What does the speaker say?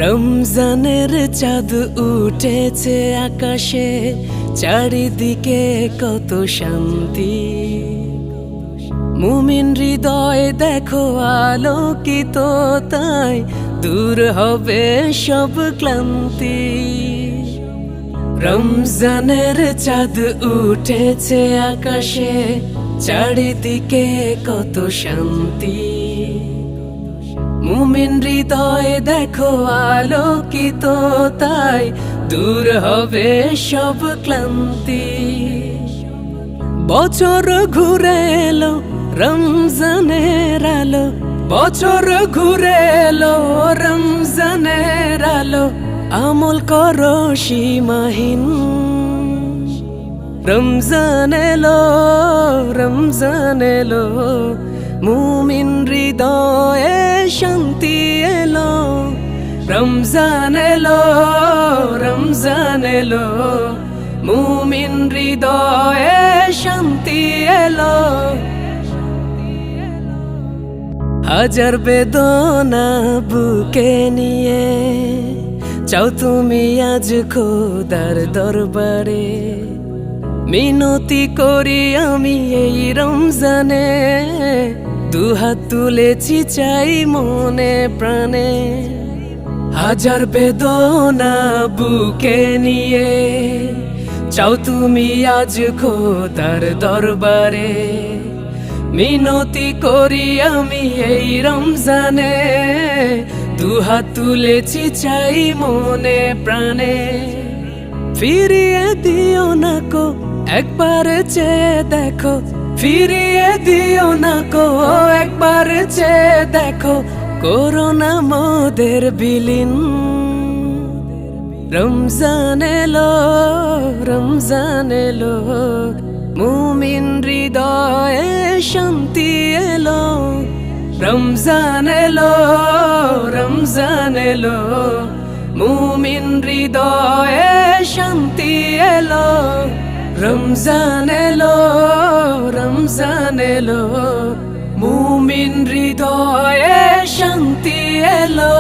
রমজানের চাঁদ উঠেছে আকাশে, চারিদিকে কত শান্তি। মুমিন হৃদয় দেখো আলোকিত, তাই দূর হবে সব ক্লান্তি। রমজানের চাঁদ উঠেছে আকাশে, চারিদিকে কত শান্তি। মুমিন হৃদয় দেখো আলোকিত, তাই দূর হবে সব ক্লান্তি। বছর ঘুরে এলো রমজানের আলো, বছর ঘুরে এলো রমজানের আলো। আমল করো সীমাহীন, রমজান এলো, রমজান এলো। মুমিন হৃদয়ে শান্তি এলো, রমজান এলো, রমজান এলো। মুমিন হৃদয়ে শান্তি এলো। হাজার বেদনা বুকে নিয়ে চাও তুমি আজ খোদার দরবারে। মিনতি করি আমি এই রমজানে, দুহাত তুলেছি চাই মনে প্রাণে। হাজার বেদনা বুকে নিয়ে চাও তুমি আজ খোদার দরবারে। মিনতি করি আমি এই রমজানে, দুহাত তুলেছি চাই মনে প্রাণে। ফিরিয়ে দিও না কো একবার চেয়ে দেখো, ফিরিয়ে দিও না কো একবার চেয়ে দেখো। করোনা মোদের বিলীন, রমজান এলো, রমজান এলো। মুমিন হৃদয়ে শান্তি এলো, রমজান এলো, রমজান এলো। মুমিন হৃদয়ে শান্তি এলো, রমজান এলো, রমজান এলো। মুমিন হৃদয়ে শান্তি এলো।